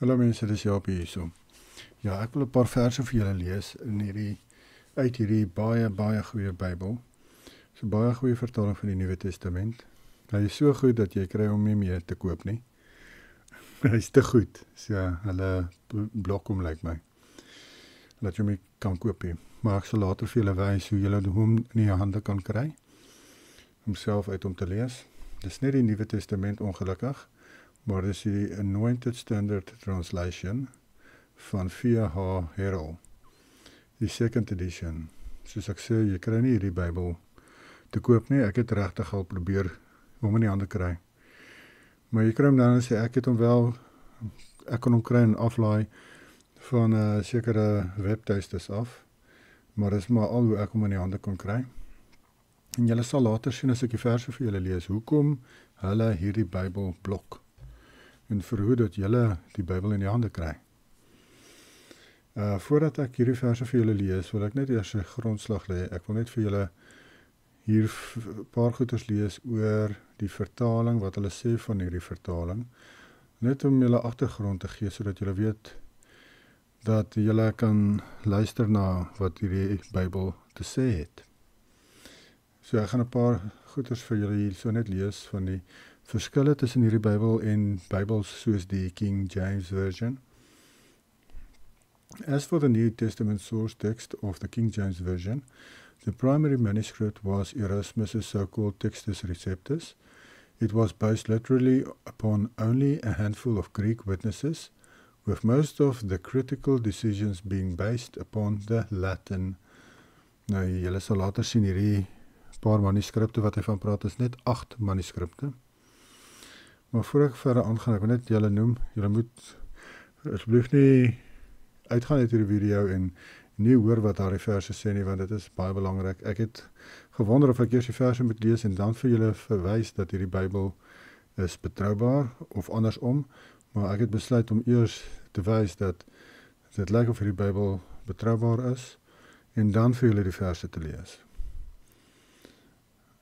Hallo mense, dis Jaap hierso. Ja, ek wil 'n paar verse vir julle lees uit hierdie baie goeie Bybel. Dis 'n baie goeie vertaling van die Nuwe Testament. Hy is so goed dat jy kry hom nie meer te koop nie. Hy is te goed. So hulle blok hom lyk my. Laat jy hom nie kan koop nie. Maar ek sal later vir julle wys hoe julle hom in jou hande kan kry. Om self uit hom te lees. Dis net die Nuwe Testament ongelukkig. Maar dis die Anointed Standard Translation van V.H. Harrell, die second edition. Soos ek sê, jy kry nie hierdie Bybel te koop nie, ek het regtig al probeer hom in die hande kry. Maar jy kry hom dan en sê, ek kan hom kry en aflaai van sekere webtuistes af, maar dis maar al hoe ek hom in die hande kon kry. En julle sal later sien as ek die verse vir julle lees, hoekom hulle hierdie Bybel blok. En vir hoe dat julle die Bybel in die hande kry. Voordat ek hierdie verse vir julle lees, wil ek net eers 'n grondslag lê. Ek wil net vir julle hier 'n paar goeders lees oor die vertaling, wat hulle sê van hierdie vertaling. Net om julle agtergrond te gee, sodat julle weet dat julle kan luister na wat hierdie Bybel te sê het. So ek gaan 'n paar goeders vir julle hier so net lees van die verskille tussen hierdie Bybel en Bybels soos die King James Version. As for the New Testament source text of the King James Version, the primary manuscript was Erasmus' so-called Textus Receptus. It was based literally upon only a handful of Greek witnesses, with most of the critical decisions being based upon the Latin. Nou, julle sal later sien hierdie paar manuskripte wat hy van praat, is net 8 manuskripte. Maar voor ek verder aangaan, ek wil net julle noem, julle moet asseblief nie uitgaan uit hierdie video en nie hoor wat daar die verse sê nie, want dit is baie belangrik. Ek het gewonder of ek eers die verse moet lees en dan vir julle verwys dat hierdie Bybel is betroubaar of andersom, maar ek het besluit om eers te wys dat dit lyk of hierdie Bybel betroubaar is en dan vir julle die verse te lees.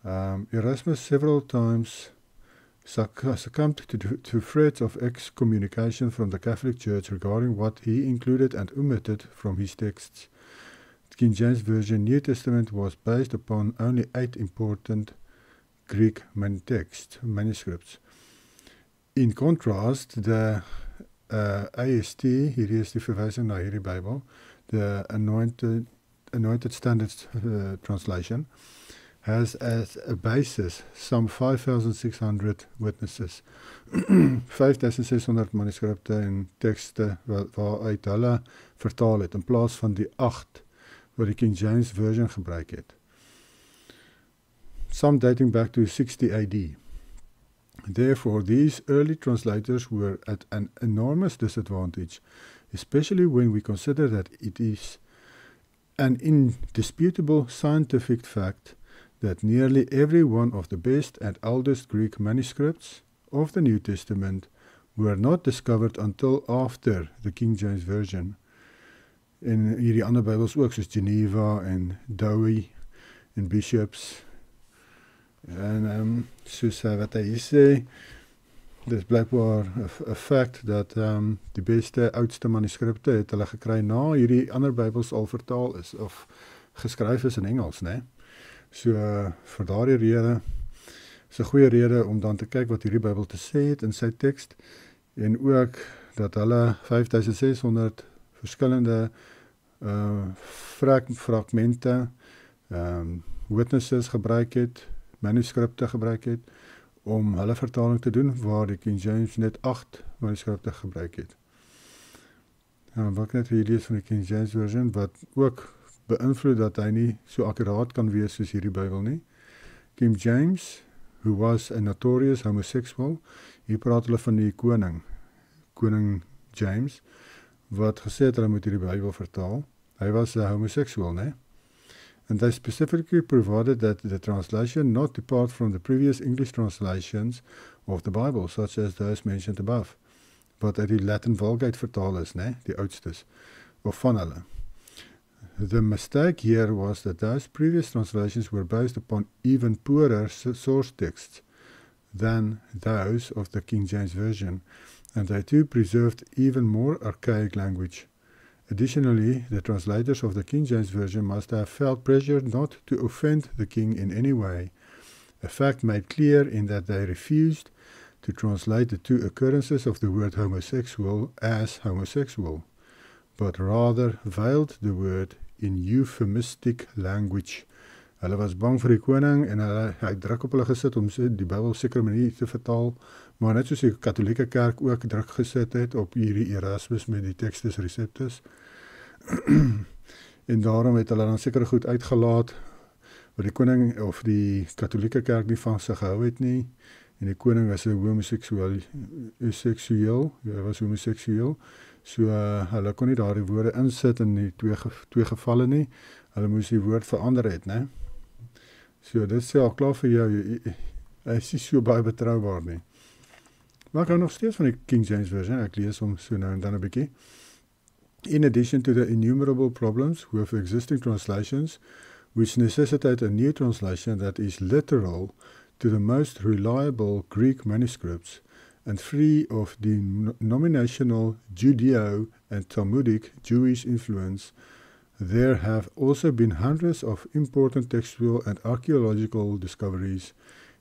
Erasmus several times succumbed to threats of excommunication from the Catholic Church regarding what he included and omitted from his texts. The King James Version New Testament was based upon only 8 important Greek manuscripts. In contrast, the AST, hierdie is die verwysing na hierdie Bybel, the Anointed Standard Translation, has as a basis some 5,600 witnesses. 5,600 manuskripte en tekste waaruit hulle vertaal het, in plaas van die 8 wat die King James Version gebruik het. Some dating back to 60 AD. Therefore, these early translators were at an enormous disadvantage, especially when we consider that it is an indisputable scientific fact that nearly every one of the best and oldest Greek manuscripts of the New Testament were not discovered until after the King James Version. En hierdie ander Bybels ook, soos Geneva en Douay en Bishops. En soos wat hy hier sê, dis blijkbaar 'n fact dat die beste, oudste manuskripte het hulle gekry na hierdie ander Bybels al vertaal is, of geskryf is in Engels, né? So, vir daardie rede, is 'n goeie rede om dan te kyk wat hierdie Bybel te sê het in sy tekst, en ook dat hulle 5,600 verskillende fragmente, witnesses gebruik het, manuskripte gebruik het, om hulle vertaling te doen, waar die King James net 8 manuskripte gebruik het. Wat ek net hier lees van die King James Version, wat ook beïnvloed dat hy nie so akkuraat kan wees soos hierdie Bybel nie. King James, who was a notorious homosexual, hier praat hulle van die koning James, wat gesê het hulle moet hierdie Bybel vertaal. Hy was a homosexual, né? And they specifically provided that the translation not depart from the previous English translations of the Bible, such as those mentioned above, wat uit die Latin Vulgate vertaal is, né? Die oudstes, of van hulle. The mistake here was that those previous translations were based upon even poorer source texts than those of the King James Version, and they too preserved even more archaic language. Additionally, the translators of the King James Version must have felt pressure not to offend the king in any way, a fact made clear in that they refused to translate the two occurrences of the word homosexual as homosexual, but rather veiled the word in euphemistic language. Hulle was bang vir die koning en hy druk op hulle gesit om die Bybel op 'n sekere manier te vertaal, maar net soos die Katolieke Kerk ook druk gesit het op hierdie Erasmus met die Textus Receptus. En daarom het hulle dan seker goed uitgelaat wat die koning of die Katolieke Kerk nie van sig gehou het nie. En die koning was 'n homoseksueel, hy was homoseksueel. So hulle kon nie daardie woorde insit in die twee gevalle nie. Hulle moes die woord verander het, né? So dit sê al klaar vir jou, hy is nie so baie betroubaar nie. Maar ek hou nog steeds van die King James Version, ek lees hom so nou en dan 'n bietjie. In addition to the innumerable problems with existing translations, which necessitate a new translation that is literal to the most reliable Greek manuscripts and free of denominational Judeo and Talmudic Jewish influence, there have also been hundreds of important textual and archaeological discoveries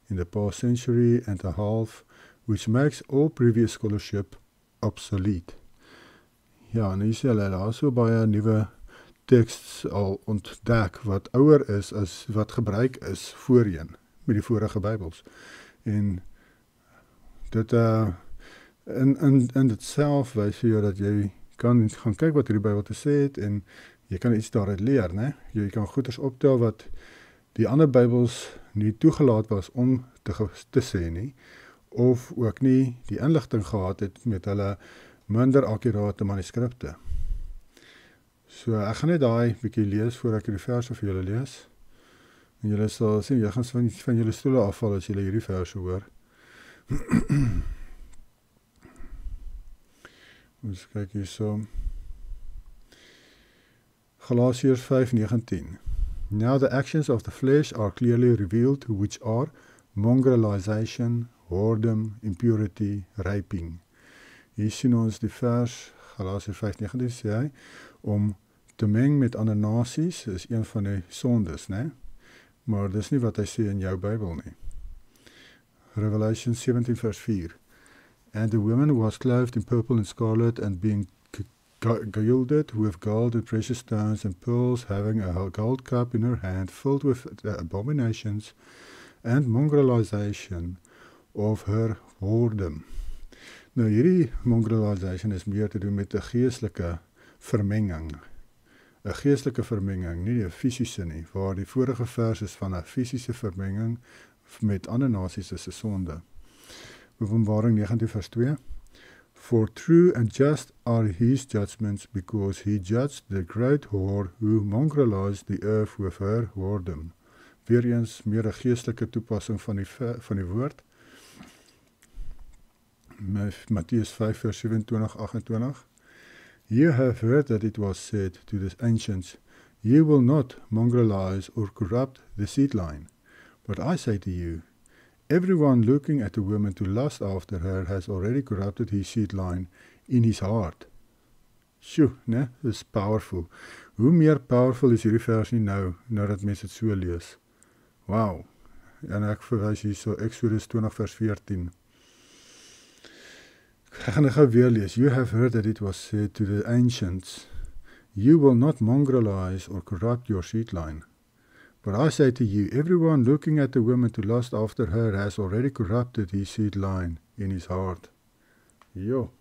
in the past century and a half, which makes all previous scholarship obsolete. Ja, en hier sê hulle, daar is so baie nuwe tekst al ontdek wat ouer is as wat gebruik is voorheen met die vorige Bybels. En dit in dit self wys vir jou dat jy kan gaan kyk wat hierdie Bybel te sê het en jy kan iets daaruit leer, né? Jy kan goeders optel wat die ander Bybels nie toegelaat was om te sê nie, of ook nie die inligting gehad het met hulle minder akkurate manuskripte. So ek gaan net daai bietjie lees voor ek hierdie verse vir julle lees. En julle sal sien, jy gaan van julle stoele afval as julle hierdie verse hoor. Ons kyk hier so. Galatians 5:19. Now the actions of the flesh are clearly revealed, which are mongrelization, whoredom, impurity, raping. Hier sien ons die vers, Galasiërs 5:19 sê hy, om te meng met ander nasies is een van die sondes, né? Maar dis nie wat hy sê in jou Bybel nie. Revelation 17:4. And the woman was clothed in purple and scarlet and being gilded with gold and precious stones and pearls, having a gold cup in her hand filled with the abominations and mongrelization of her whoredom. Nou hierdie mongrelization is meer te doen met 'n geestelike vermenging. 'n Geestelike vermenging, nie 'n fisiese nie, waar die vorige vers is van 'n fisiese vermenging met ander nasies is 'n sonde. Openbaring 19:2. For true and just are his judgments, because he judged the great whore who mongrelized the earth with her whoredom. Weer eens meer 'n geestelike toepassing van die woord. Mattheus 5:27-28. You have heard that it was said to the ancients, you will not mongrelize or corrupt the seed line. But I say to you, everyone looking at a woman to lust after her has already corrupted his seed line in his heart. Sjoe, né? Dis powerful. Hoe meer powerful is hierdie vers nie nou dat mense dit so lees. Wow. En ek verwys hier so Exodus 20:14. Ek gaan gou weer lees. You have heard that it was said to the ancients, you will not mongrelize or corrupt your seed line. But I say to you, everyone looking at a woman to lust after her has already corrupted his seed line in his heart. Jo.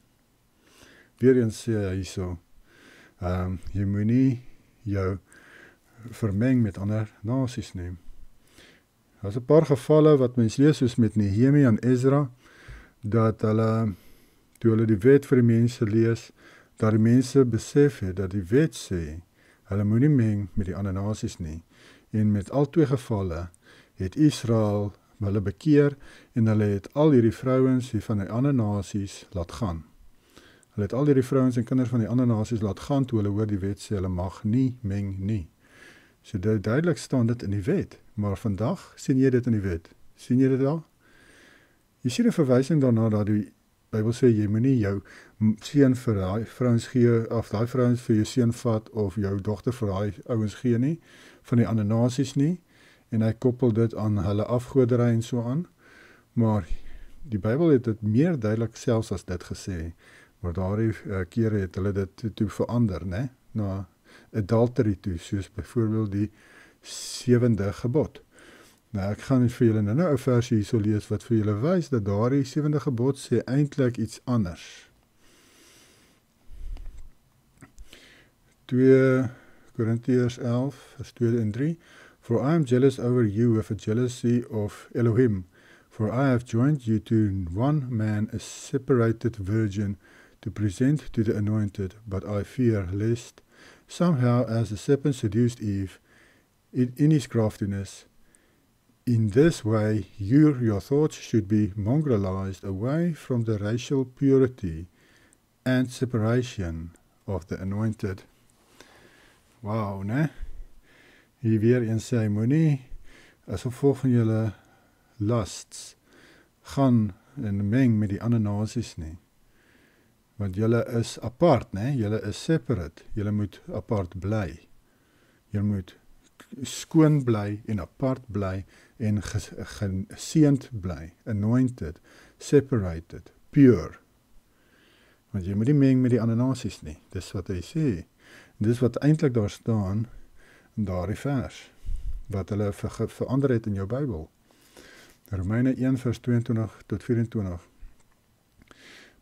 Weer eens sê hy so, jy moet nie jou vermeng met ander nasies neem. Daar's 'n paar gevalle wat mens lees, soos met Nehemia en Ezra, dat hulle, toe hulle die wet vir die mense lees, dat die mense besef het, dat die wet sê, hulle moet nie meng met die ander nasies nie. En met al twee gevalle het Israel hulle bekeer en hulle het al hierdie vrouens van die ander nasies laat gaan. Hulle het al hierdie vrouens en kinders van die ander nasies laat gaan toe hulle hoor die wet sê hulle mag nie meng nie. So duidelik staan dit in die wet, maar vandag sien jy dit in die wet. Sien jy dit al? Jy sien 'n verwysing daarna dat die Bybel sê, jy moet nie jou seun vir daai vrouens gee, of daai vrouens vir jou seun vat, of jou dogter vir daai ouens gee nie, van die ander nasies nie, en hy koppel dit aan hulle afgoderry en so aan, maar die Bybel het dit meer duidelik selfs as dit gesê, maar daardie kere het hulle dit toe verander, né, na adultery toe, soos byvoorbeeld die 7de gebod. Nou ek gaan vir julle nou 'n versie hierso lees wat vir julle wys dat daardie 7de gebod sê eintlik iets anders. 2 Korintiërs 11 vers 2 en 3. For I am jealous over you with a jealousy of Elohim, for I have joined you to one man, a separated virgin, to present to the anointed, but I fear lest somehow as the serpent seduced Eve in his craftiness, in this way your thoughts should be mongrelized away from the racial purity and separation of the anointed. Wow, né? Hier weer een sê, hy moenie as gevolg van julle lusts gaan en meng met die ander nasies nie. Want julle is apart, né? Julle is separate. Julle moet apart bly. Julle moet skoon bly en apart bly en geseend bly, anointed, separated, pure. Want jy moet nie meng met die ander nasies nie. Dis wat hy sê. Dis wat eintlik daar staan in daardie vers, wat hulle verander het in jou Bybel. Romeine 1 vers 22 tot 24.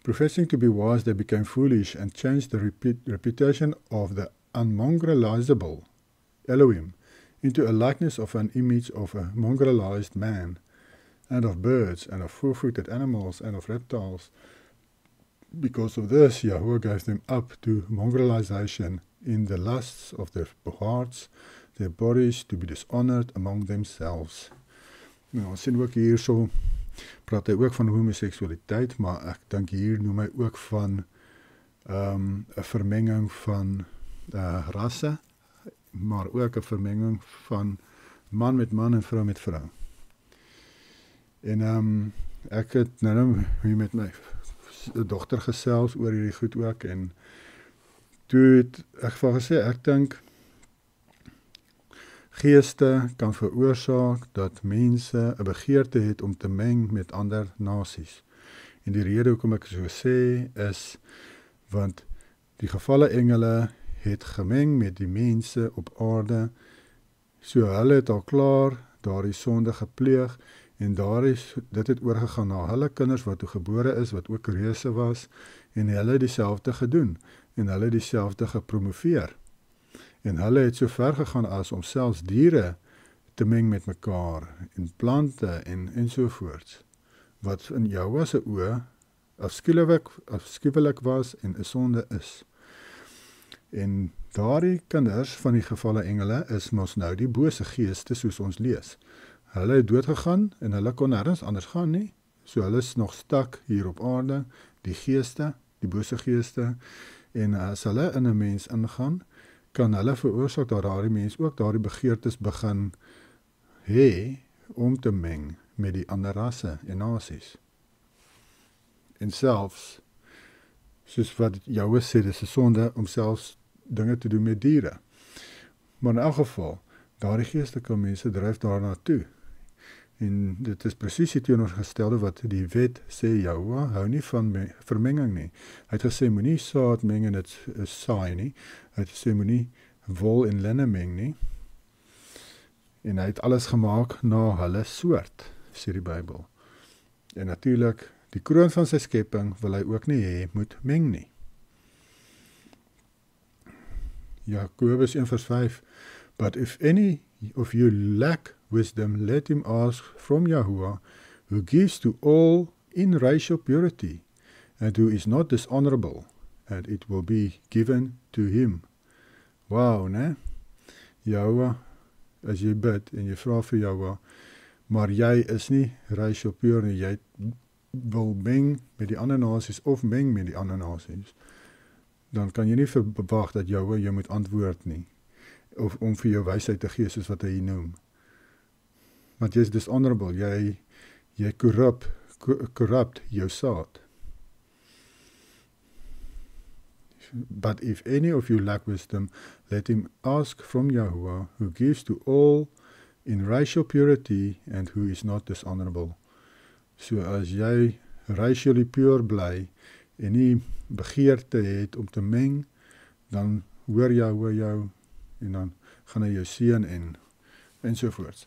Professing to be wise, they became foolish and changed the reputation of the unmongrelizable Elohim into a likeness of an image of a mongrelized man, and of birds, and of four-footed animals, and of reptiles. Because of this, Yahweh gave them up to mongrelization in the lusts of their hearts, their bodies to be dishonored among themselves. Nou, ons sien ook hier so, praat hy ook van homoseksualiteit, maar ek dink hier noem hy ook van 'n vermenging van rasse, maar ook 'n vermenging van man met man en vrou met vrou. En ek het nou hier met my dogter gesels oor hierdie goed ook, en toe het ek van gesê, ek dink geeste kan veroorsaak dat mense 'n begeerte het om te meng met ander nasies. En die rede hoekom ek so sê is, want die gevalle engele het gemeng met die mense op aarde, so hulle het al klaar daardie sonde gepleeg, en dit het oorgegaan na hulle kinders wat toe gebore is, wat ook reuse was, en hulle het dieselfde gedoen, en hulle het dieselfde gepromoveer. En hulle het so ver gegaan as om selfs diere te meng met mekaar, en plante en sovoorts, wat in Jahwe se oë afskuwelik was en 'n sonde is. En daardie kinders van die gevalle engele is mos nou die bose geeste, soos ons lees. Hulle het doodgegaan en hulle kon nêrens anders gaan nie. So hulle is nog stak hier op aarde, die geeste, die bose geeste, en as hulle in 'n mens ingaan, kan hulle veroorsaak dat daardie mens ook daardie begeertes begin hê om te meng met die ander rasse en nasies. En selfs, soos wat Jahwe sê, dis 'n sonde om selfs dinge te doen met diere. Maar in elk geval, daardie geestelike mense dryf daarna toe. En dit is presies die teenoorgestelde wat die wet sê, Jahwe hou nie van vermenging nie. Hy het gesê, moenie saad meng en dit saai nie. Hy het gesê, moenie wol en linne meng nie. En hy het alles gemaak na hulle soort, sê die Bybel. En natuurlik, die kroon van sy skepping wil hy ook nie hê moet meng nie. Jakobus 1 vers 5. But if any of you lack wisdom, let him ask from Yahuwah, who gives to all in racial purity, and who is not dishonorable, and it will be given to him. Wow, né? Yahuwah, as jy bid en jy vra vir Yahuwah, maar jy is nie racial pure nie, jy wil meng met die ander nasies of meng met die ander nasies, dan kan jy nie verwag dat Jahwe jy moet antwoord nie, of om vir jou wysheid te gee soos wat hy noem. Want jy is dishonorable, jy corrupt jou saad. But if any of you lack wisdom, let him ask from Yahuwah, who gives to all in racial purity and who is not dishonorable. So as jy racially pure bly en nie begeerte het om te meng, dan hoor jou en dan gaan hy jou seën ensovoorts.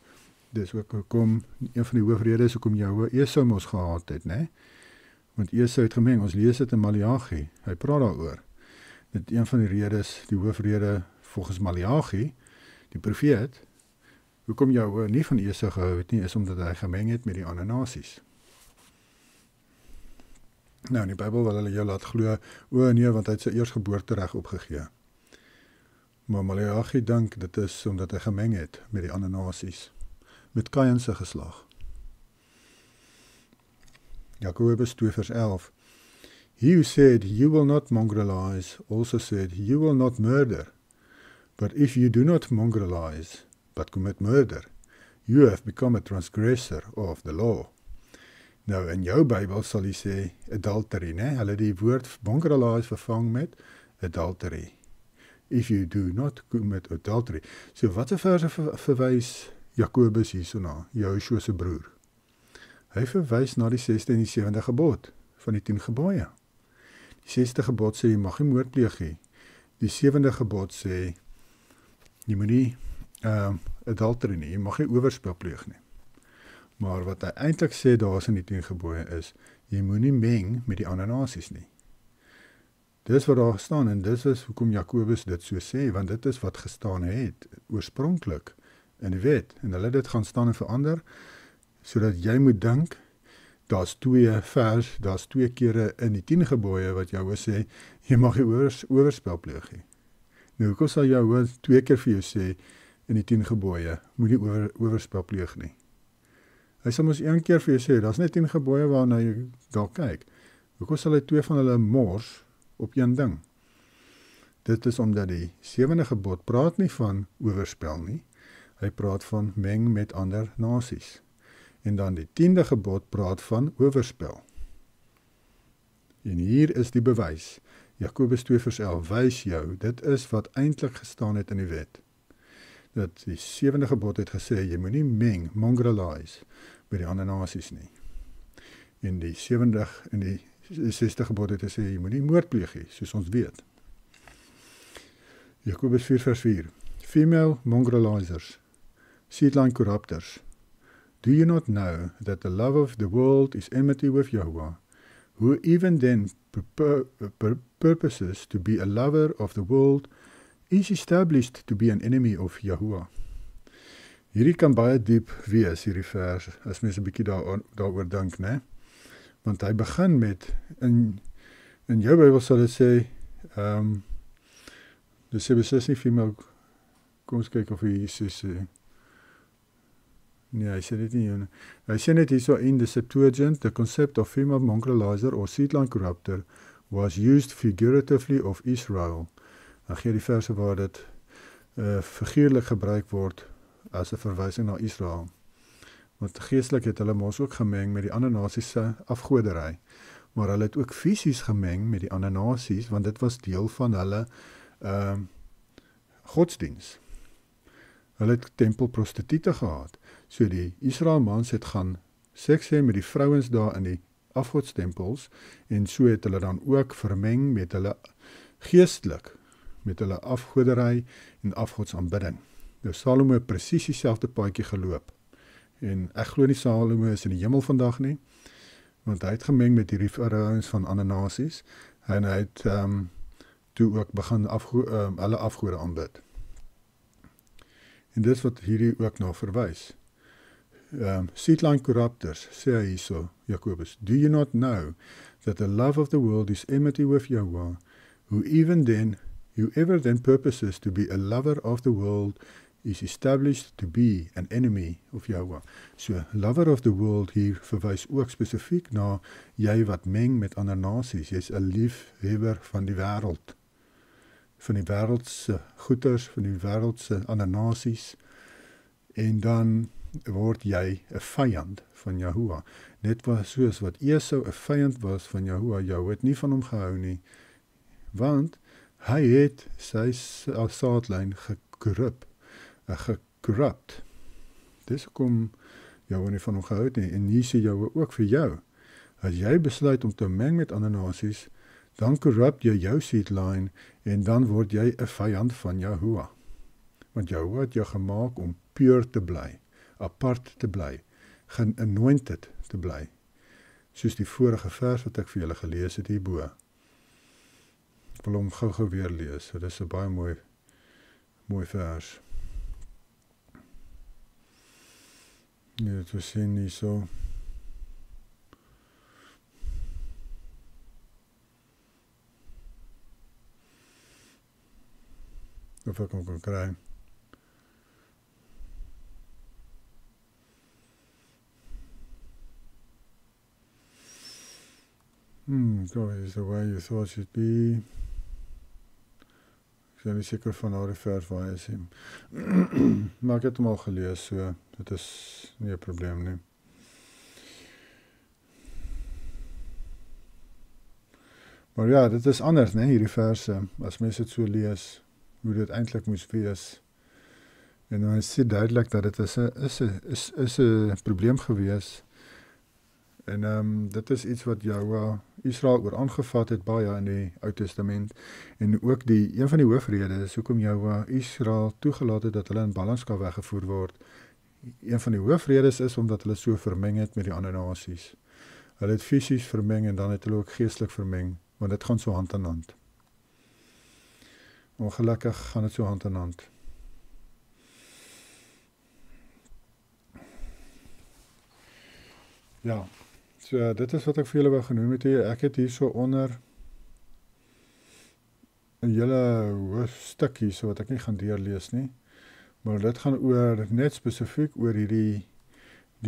Dis ook hoekom een van die hoofredes hoekom Jahoua Esau mos gehaat het, né? Want Esau het gemeng, ons lees dit in Maleagi, hy praat daaroor. Dit een van die redes, die hoofrede volgens Maleagi, die profeet, hoekom Jahoua nie van Esau gehou het nie, is omdat hy gemeng het met die ander nasies. Nou, in die Bybel wil hulle jou laat glo, nee, want hy het sy eersgeboortereg opgegee. Maar Maleagi dink dit is omdat hy gemeng het met die ander nasies, met Kain se geslag. Jakobus 2 vers 11. He who said, you will not mongrelize, also said, you will not murder. But if you do not mongrelize, but commit murder, you have become a transgressor of the law. Nou, in jou Bybel sal hy sê adultery, né? Hulle die woord mongrelize vervang met adultery. If you do not commit adultery. So wat 'n verse verwys Jakobus hierso na, Joshua se broer? Hy verwys na die 6de en die 7de gebod van die 10 gebooie. Die 6de gebod sê jy mag nie moord pleeg nie. Die 7de gebod sê jy moet nie adultery nie, jy mag nie oorspel pleeg nie. Maar wat hy eintlik sê daar in die 10 gebooie is, jy moet nie meng met die ander nasies nie. Dis wat daar gestaan en dis is hoekom Jakobus dit so sê, want dit is wat gestaan het oorspronklik in die wet. En hulle dit gaan staan en verander, sodat jy moet dink, daar's 2 kere in die 10 gebooie wat Jahoua sê, jy mag nie oorspel pleeg nie. Nou, hoekom sal Jahoua 2 keer vir jou sê, in die 10 gebooie, moet nie oorspel pleeg nie. Hy sal ons 1 keer vir jou sê, daar's net 10 gebooie waarna jy daar kyk. Hoekom sal hy 2 van hulle mors op 1 ding? Dit is omdat die 7de gebod praat nie van oorspel nie, hy praat van meng met ander nasies. En dan die 10de gebod praat van oorspel. En hier is die bewys. Jakobus 2 vers 11 wys jou, dit is wat eintlik gestaan het in die wet. Dat die 7de gebod het gesê, jy moet nie meng, mongrelize, met die ander nasies nie. En die 6de gebod het gesê, jy moet nie moord pleeg nie, soos ons weet. Jakobus 4 vers 4. Female mongrelizers, seedline corrupters, do you not know that the love of the world is enmity with Yahuwah, who even then purposes to be a lover of the world, is established to be an enemy of Yahuwah. Hierdie kan baie diep wees, hierdie vers, as mens 'n bietjie daaroor dink, né? Want hy begin met, in jou Bybel sal dit sê, dis sê beslis nie female, kom ons kyk of hy sê, nee, hy sê dit nie, hy sê net hierso in the Septuagint, the concept of female mongrelizer or seedline corrupter was used figuratively of Israel. Dan gee die verse waar dit figuurlik gebruik word as 'n verwysing na Israel. Want geestelik het hulle mos ook gemeng met die ander nasies se afgoderry. Maar hulle het ook fisies gemeng met die ander nasies, want dit was deel van hulle godsdiens. Hulle het tempelprostituie gehad. So die Israelmans het gaan seks hê met die vrouens daar in die afgodstempels, en so het hulle dan ook vermeng met hulle geestelik, met hulle afgoderry en afgodsaanbidding. Nou Salomo het presies dieselfde paadjie geloop. En ek glo nie Salomo is in die hemel vandag nie, want hy het gemeng met hierdie vrouens van ander nasies, en hy het toe ook begin hulle afgode aanbid. En dit wat hierdie ook na verwys. Seedline corrupters, sê hy hierso, Jakobus, do you not know that the love of the world is enmity with Yahuwah, whoever then purposes to be a lover of the world is established to be an enemy of Yahuwah. So, lover of the world hier verwys ook spesifiek na jy wat meng met ander nasies, jy's 'n liefhebber van die wêreld, van die wêreldse goeders, van die wêreldse ander nasies, en dan word jy 'n vyand van Yahuwah. Net soos wat Esau 'n vyand was van Yahuwah, jou het nie van hom gehou nie, want Hy het sy saadlyn gecorrupt. Dis hoekom jou nie van hom gehou het nie, en hier sê jou ook vir jou. As jy besluit om te meng met ander nasies, dan corrupt jy jou seedline, en dan word jy 'n vyand van Jahoua. Want Jahoua het jou gemaak om pure te bly, apart te bly, anointed te bly. Soos die vorige vers wat ek vir julle gelees het hierbo. Ek wil hom gou weer lees, so dis 'n baie mooi vers. Ja, dit was sien nie so. Of ek hom kan kry. So is the way you thought it should be. Ek is nie seker van haar vers waar hy sê. Maar ek het hom al gelees, so dit is nie 'n probleem nie. Maar ja, dit is anders, né, hierdie verse, as mense dit so lees, hoe dit eintlik moes wees. En dan sê duidelik dat dit is 'n probleem gewees. En dit is iets wat Israel oor aangevat het baie in die Ou Testament. En ook een van die hoofredes is hoekom Israel toegelaat het dat hulle in ballingskap weggevoer word. Een van die hoofredes is omdat hulle so vermeng het met die ander nasies. Hulle het fisies vermeng en dan het hulle ook geestelik vermeng, want dit gaan so hand aan hand. Ongelukkig gaan dit so hand aan hand. Ja, so dit is wat ek vir julle wou genoem het hier. Ek het hier so onder 'n hele hoofstuk hier, so wat ek nie gaan deurlees nie. Maar dit gaan net spesifiek oor die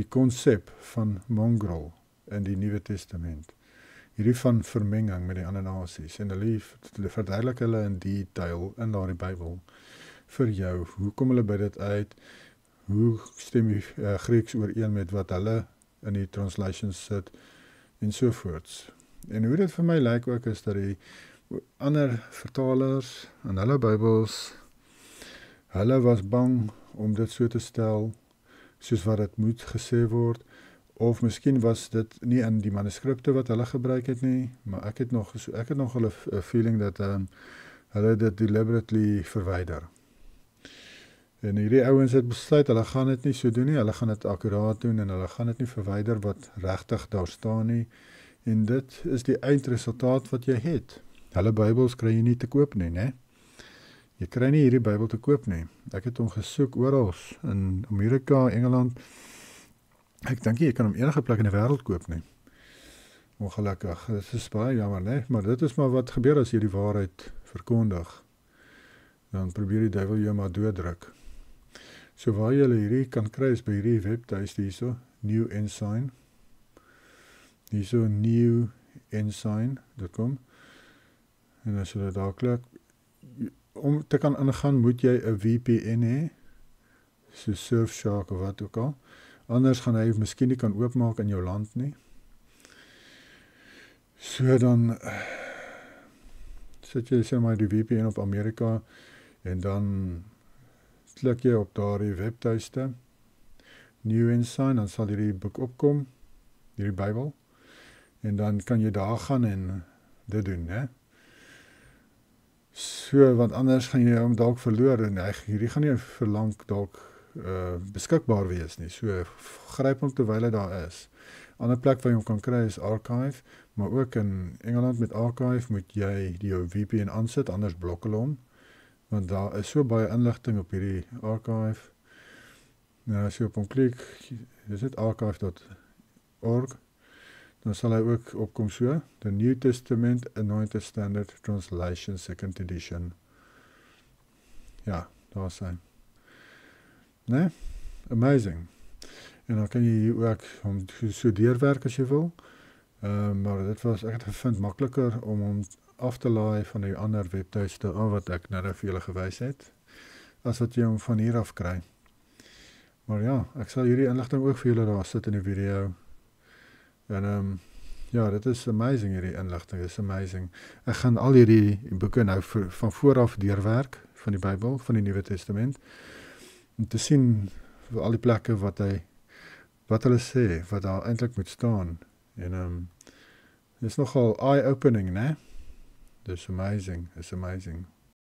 konsep van mongrel in die Nuwe Testament. Hierdie van vermenging met die ander nasies. En hulle verduidelik hulle in detail in daardie Bybel vir jou. Hoe kom hulle by dit uit? Hoe stem die Grieks ooreen met wat hulle in die translations sit en sovoorts. En hoe dit vir my lyk ook is dat die ander vertalers in hulle Bybels, hulle was bang om dit so te stel soos wat dit moet gesê word, of miskien was dit nie in die manuskripte wat hulle gebruik het nie, maar ek het nog 'n feeling dat hulle dit deliberately verwyder. En hierdie ouens het besluit, hulle gaan dit nie so doen nie, hulle gaan dit akkuraat doen en hulle gaan dit nie verwyder wat regtig daar staan nie. En dit is die eindresultaat wat jy het. Hulle Bybels kry jy nie te koop nie, né? Jy kry nie hierdie Bybel te koop nie. Ek het hom gesoek oral in Amerika, Engeland. Ek dink jy kan hom enige plek in die wêreld koop nie. Ongelukkig, dit is baie jammer, né? Maar dit is maar wat gebeur as jy die waarheid verkondig. Dan probeer die duiwel jou maar dooddruk. So waar jy hierdie kan kry is by hierdie webtuiste hierso, New Ensign. Hierso newensign.com. En as jy daar klik, om te kan ingaan moet jy 'n VPN hê, so Surfshark of wat ook al. Anders gaan hy miskien nie kan oopmaak in jou land nie. So dan sit jy sê maar die VPN op Amerika en dan klik jy op daardie webtuiste, New Ensign, dan sal hierdie boek opkom, hierdie Bybel, en dan kan jy daar gaan en dit doen, hè. So, want anders gaan jy hom dalk verloor en hierdie gaan nie verlang dalk beskikbaar wees nie. So, gryp hom terwyl hy daar is. Ander plek waar jy hom kan kry is Archive, maar ook in Engeland met Archive moet jy jou VPN aansit, anders blok hulle hom. Want daar is so baie inligting op hierdie Archive. Nou, as jy op hom klik, is dit archive.org, dan sal hy ook opkom so, The New Testament Anointed Standard Translation, 2nd edition. Ja, daar is hy. Nee? Amazing. En dan kan jy hier ook hom so deurwerk as jy wil, maar dit was, ek het gevind makliker om hom af te laai van die ander webtuiste wat ek nou vir julle gewys het, as wat jy hom van hier af kry. Maar ja, ek sal hierdie inligting ook vir julle daar sit in die video. En Ja, dit is amazing hierdie inligting, is amazing. Ek gaan al hierdie boeke nou van vooraf deurwerk van die Bybel, van die Nuwe Testament, om te sien vir al die plekke wat hulle sê, wat daar eintlik moet staan. En dis nogal eye-opening, né? Dis amazing, is amazing.